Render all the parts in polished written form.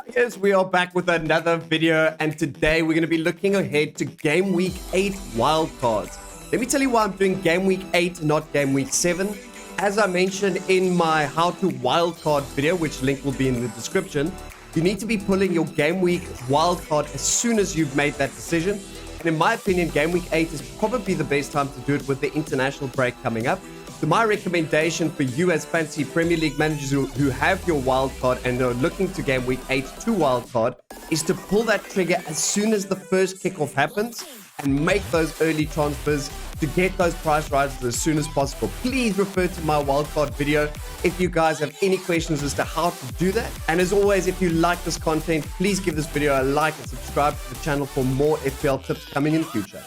Yes, we are back with another video, and today we're going to be looking ahead to Game Week 8 wildcards. Let me tell you why I'm doing Game Week 8, not Game Week 7. As I mentioned in my how to wildcard video, which link will be in the description, you need to be pulling your Game Week wildcard as soon as you've made that decision. And in my opinion, Game Week 8 is probably the best time to do it with the international break coming up. So my recommendation for you as fantasy Premier League managers who have your wildcard and are looking to Game Week 8 to wildcard is to pull that trigger as soon as the first kickoff happens and make those early transfers to get those price rises as soon as possible. Please refer to my wildcard video if you guys have any questions as to how to do that. And as always, if you like this content, please give this video a like and subscribe to the channel for more FPL tips coming in future.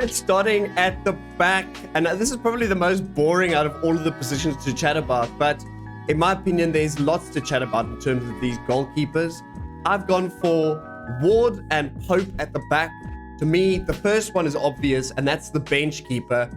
Starting at the back, and this is probably the most boring out of all of the positions to chat about, but in my opinion, there's lots to chat about in terms of these goalkeepers. I've gone for Ward and Pope at the back. To me, the first one is obvious, and that's the bench keeper.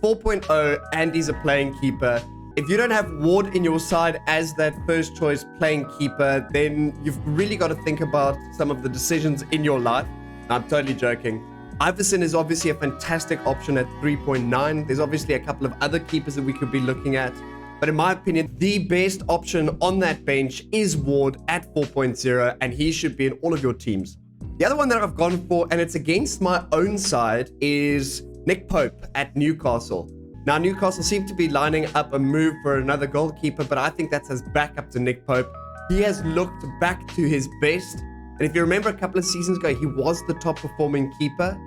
4.0, and he's a playing keeper. If you don't have Ward in your side as that first choice playing keeper, then you've really got to think about some of the decisions in your life. I'm totally joking. Iverson is obviously a fantastic option at 3.9. There's obviously a couple of other keepers that we could be looking at. But in my opinion, the best option on that bench is Ward at 4.0, and he should be in all of your teams. The other one that I've gone for, and it's against my own side, is Nick Pope at Newcastle. Now, Newcastle seem to be lining up a move for another goalkeeper, but I think that's as backup to Nick Pope. He has looked back to his best. And if you remember a couple of seasons ago, he was the top performing keeper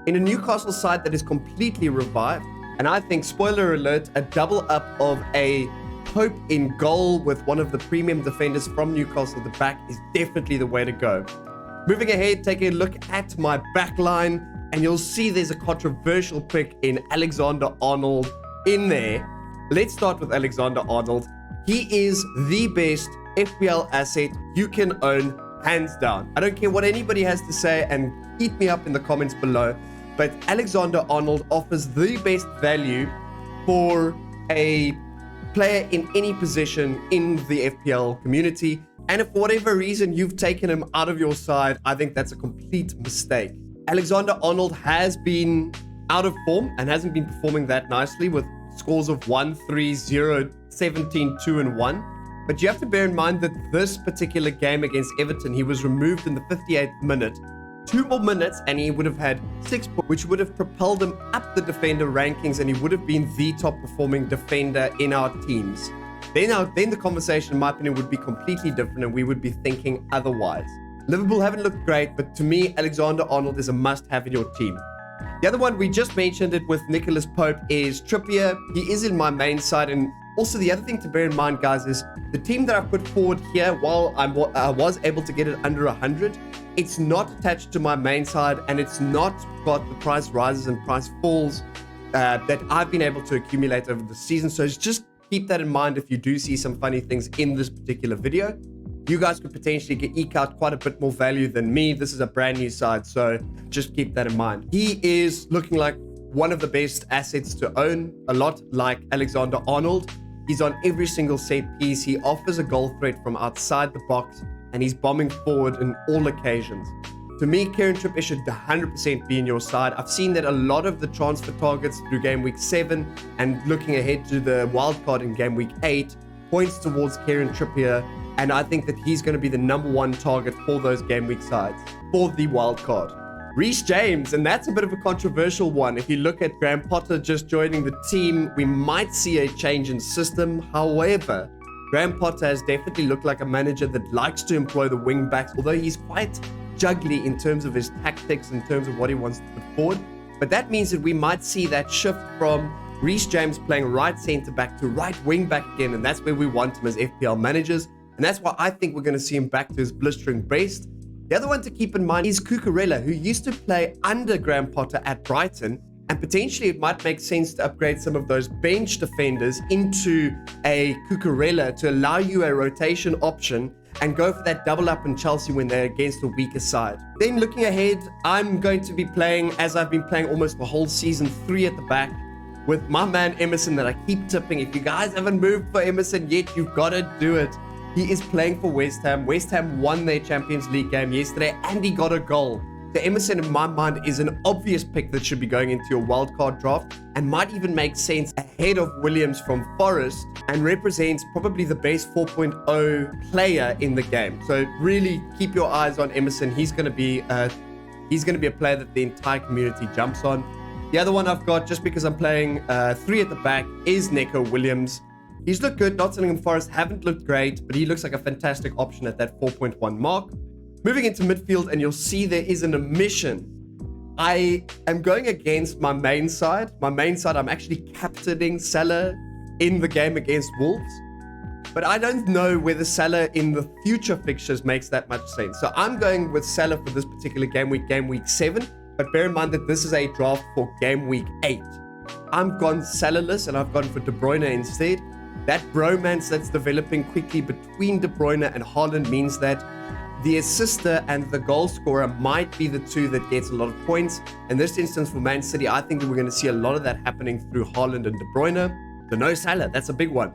in a Newcastle side that is completely revived. And I think, spoiler alert, a double up of a Pope in goal with one of the premium defenders from Newcastle at the back is definitely the way to go. Moving ahead, taking a look at my back line, and you'll see there's a controversial pick in Alexander-Arnold in there. Let's start with Alexander-Arnold. He is the best FPL asset you can own, hands down. I don't care what anybody has to say, and eat me up in the comments below, but Alexander-Arnold offers the best value for a player in any position in the FPL community. And if for whatever reason you've taken him out of your side, I think that's a complete mistake. Alexander-Arnold has been out of form and hasn't been performing that nicely with scores of 1, 3, 0, 17, 2, and 1. But you have to bear in mind that this particular game against Everton, he was removed in the 58th minute. 2 more minutes and he would have had 6 points, which would have propelled him up the defender rankings, and he would have been the top performing defender in our teams. Then the conversation, in my opinion, would be completely different, and we would be thinking otherwise. Liverpool haven't looked great, but to me, Alexander-Arnold is a must-have in your team. The other one, we just mentioned it with Nicholas Pope, is Trippier. He is in my main side, and also the other thing to bear in mind, guys, is the team that I put forward here, while I was able to get it under 100, it's not attached to my main side, and it's not got the price rises and price falls that I've been able to accumulate over the season. So just keep that in mind if you do see some funny things in this particular video. You guys could potentially eke out quite a bit more value than me. This is a brand new side, so just keep that in mind. He is looking like one of the best assets to own, a lot like Alexander-Arnold. He's on every single set piece. He offers a goal threat from outside the box, and he's bombing forward in all occasions. To me, Kieran Trippier should 100% be in your side. I've seen that a lot of the transfer targets through Game Week 7 and looking ahead to the wildcard in Game Week 8 points towards Kieran Trippier, and I think that he's going to be the #1 target for those Game Week sides for the wildcard. Reece James, and that's a bit of a controversial one. If you look at Graham Potter just joining the team, we might see a change in system. However, Graham Potter has definitely looked like a manager that likes to employ the wing backs, although he's quite juggly in terms of his tactics, in terms of what he wants to put forward. But that means that we might see that shift from Reece James playing right centre back to right wing back again, and that's where we want him as FPL managers. And that's why I think we're going to see him back to his blistering best. The other one to keep in mind is Cucurella, who used to play under Graham Potter at Brighton, and potentially it might make sense to upgrade some of those bench defenders into a Cucurella to allow you a rotation option and go for that double up in Chelsea when they're against a weaker side. Then looking ahead, I'm going to be playing, as I've been playing almost the whole season, 3 at the back with my man Emerson that I keep tipping. If you guys haven't moved for Emerson yet, you've got to do it. He is playing for West Ham. West Ham won their Champions League game yesterday, and he got a goal. So Emerson, in my mind, is an obvious pick that should be going into your wildcard draft and might even make sense ahead of Williams from Forest and represents probably the best 4.0 player in the game. So really keep your eyes on Emerson. He's going to be a player that the entire community jumps on. The other one I've got, just because I'm playing 3 at the back, is Neco Williams. He's looked good. Nottingham Forest haven't looked great, but he looks like a fantastic option at that 4.1 mark. Moving into midfield, and you'll see there is an omission. I am going against my main side. My main side, I'm actually captaining Salah in the game against Wolves. But I don't know whether Salah in the future fixtures makes that much sense. So I'm going with Salah for this particular game week 7. But bear in mind that this is a draft for game week 8. I'm gone Salah-less, and I've gone for De Bruyne instead. That bromance that's developing quickly between De Bruyne and Haaland means that the assister and the goal scorer might be the two that gets a lot of points. In this instance for Man City, I think that we're going to see a lot of that happening through Haaland and De Bruyne. So no Salah, that's a big one.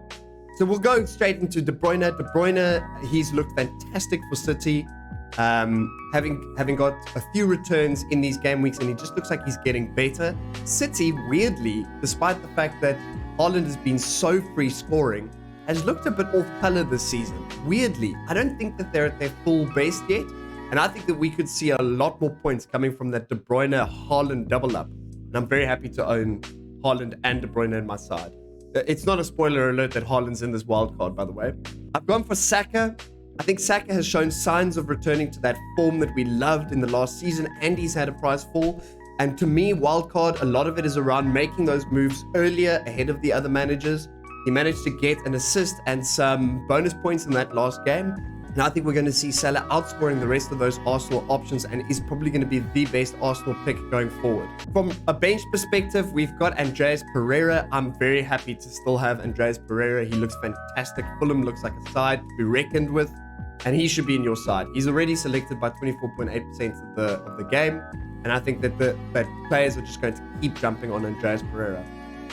So we'll go straight into De Bruyne. De Bruyne, he's looked fantastic for City, having got a few returns in these game weeks, and he just looks like he's getting better. City, weirdly, despite the fact that Haaland has been so free scoring, has looked a bit off color this season. Weirdly, I don't think that they're at their full best yet, and I think that we could see a lot more points coming from that De Bruyne-Haaland double up. And I'm very happy to own Haaland and De Bruyne in my side. It's not a spoiler alert that Haaland's in this wild card, by the way. I've gone for Saka. I think Saka has shown signs of returning to that form that we loved in the last season, and he's had a prize fall. And to me, wildcard, a lot of it is around making those moves earlier ahead of the other managers. He managed to get an assist and some bonus points in that last game. And I think we're going to see Salah outscoring the rest of those Arsenal options, and is probably going to be the best Arsenal pick going forward. From a bench perspective, we've got Andreas Pereira. I'm very happy to still have Andreas Pereira. He looks fantastic. Fulham looks like a side to be reckoned with, and he should be in your side. He's already selected by 24.8% of the game, and I think that that players are just going to keep jumping on Andreas Pereira.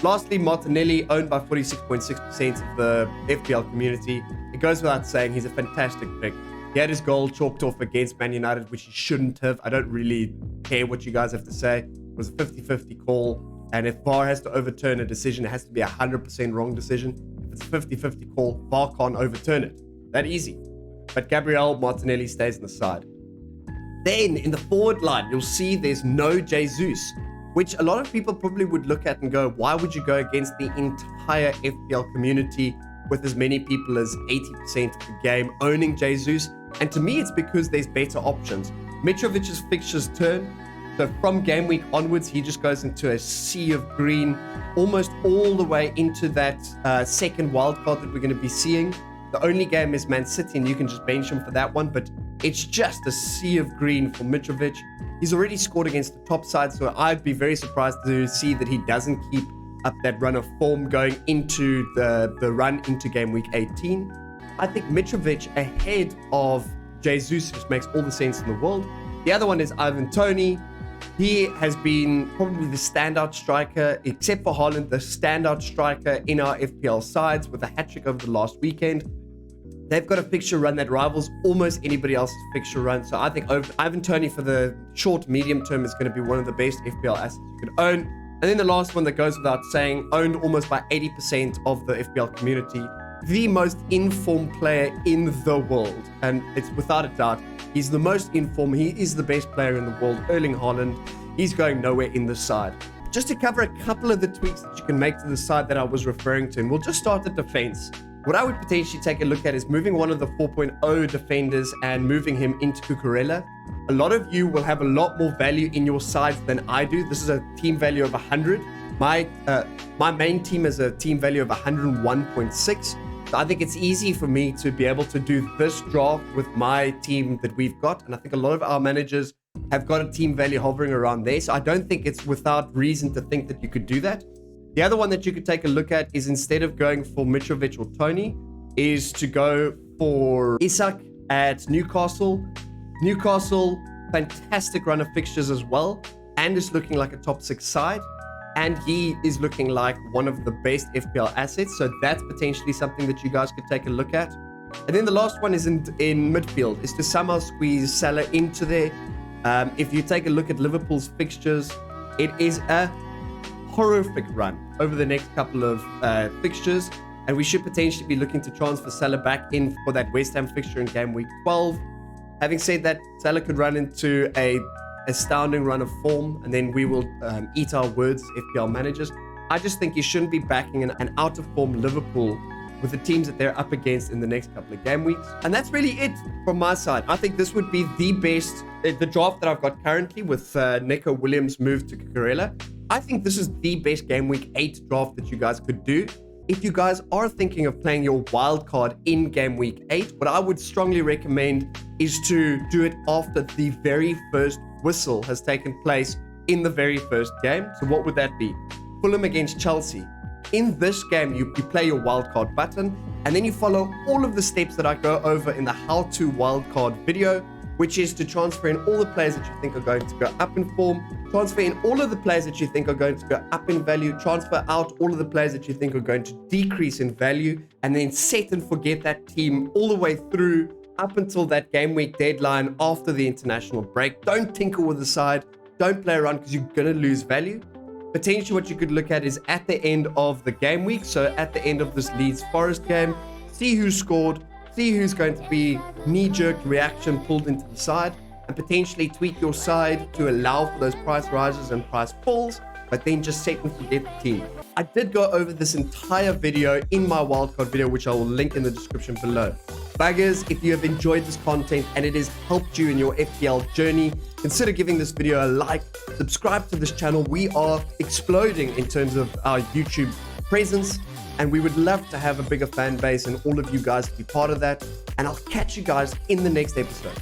Lastly, Martinelli, owned by 46.6% of the FPL community. It goes without saying, he's a fantastic pick. He had his goal chalked off against Man United, which he shouldn't have. I don't really care what you guys have to say. It was a 50-50 call, and if VAR has to overturn a decision, it has to be a 100% wrong decision. If it's a 50-50 call, VAR can't overturn it. That easy. But Gabriel Martinelli stays on the side. Then, in the forward line, you'll see there's no Jesus, which a lot of people probably would look at and go, why would you go against the entire FPL community with as many people as 80% of the game owning Jesus? And to me, it's because there's better options. Mitrovic's fixtures turn. So from game week onwards, he just goes into a sea of green, almost all the way into that second wildcard that we're going to be seeing. The only game is Man City, and you can just bench him for that one, but it's just a sea of green for Mitrovic. He's already scored against the top side, so I'd be very surprised to see that he doesn't keep up that run of form going into the run into game week 18. I think Mitrovic ahead of Jesus just makes all the sense in the world. The other one is Ivan Toney. He has been probably the standout striker, except for Haaland, the standout striker in our FPL sides with a hat-trick over the last weekend. They've got a fixture run that rivals almost anybody else's fixture run. So I think Ivan Toney for the short, medium term is going to be one of the best FPL assets you can own. And then the last one that goes without saying, owned almost by 80% of the FPL community, the most informed player in the world. And it's without a doubt, he's the most informed. He is the best player in the world, Erling Haaland. He's going nowhere in the side. Just to cover a couple of the tweaks that you can make to the side that I was referring to, and we'll just start at defense. What I would potentially take a look at is moving one of the 4.0 defenders and moving him into Cucurella. A lot of you will have a lot more value in your sides than I do. This is a team value of 100. My main team is a team value of 101.6. So I think it's easy for me to be able to do this draft with my team that we've got. And I think a lot of our managers have got a team value hovering around there. So I don't think it's without reason to think that you could do that. The other one that you could take a look at is, instead of going for Mitrovic or Toney, is to go for Isak at Newcastle. Newcastle, fantastic run of fixtures as well, and is looking like a top 6 side. And he is looking like one of the best FPL assets. So that's potentially something that you guys could take a look at. And then the last one is in midfield, is to somehow squeeze Salah into there. If you take a look at Liverpool's fixtures, it is a horrific run over the next couple of fixtures. And we should potentially be looking to transfer Salah back in for that West Ham fixture in game week 12. Having said that, Salah could run into a astounding run of form, and then we will eat our words, FPL managers. I just think you shouldn't be backing an out-of-form Liverpool with the teams that they're up against in the next couple of game weeks. And that's really it from my side. I think this would be the best, the draft that I've got currently with Nico Williams' move to Cucurella. I think this is the best game week 8 draft that you guys could do. If you guys are thinking of playing your wild card in game week 8, what I would strongly recommend is to do it after the very first whistle has taken place in the very first game. So what would that be? Fulham against Chelsea. In this game, you play your wildcard button, and then you follow all of the steps that I go over in the how-to wildcard video, which is to transfer in all the players that you think are going to go up in form, transfer in all of the players that you think are going to go up in value, transfer out all of the players that you think are going to decrease in value, and then set and forget that team all the way through up until that game week deadline after the international break. Don't tinker with the side. Don't play around because you're going to lose value. Potentially what you could look at is at the end of the game week, so at the end of this Leeds Forest game, see who scored, see who's going to be knee-jerk reaction pulled into the side, and potentially tweak your side to allow for those price rises and price falls, but then just set and forget the team. I did go over this entire video in my wildcard video, which I will link in the description below. Buggers, if you have enjoyed this content and it has helped you in your FPL journey, consider giving this video a like, subscribe to this channel. We are exploding in terms of our YouTube presence, and we would love to have a bigger fan base and all of you guys to be part of that. And I'll catch you guys in the next episode.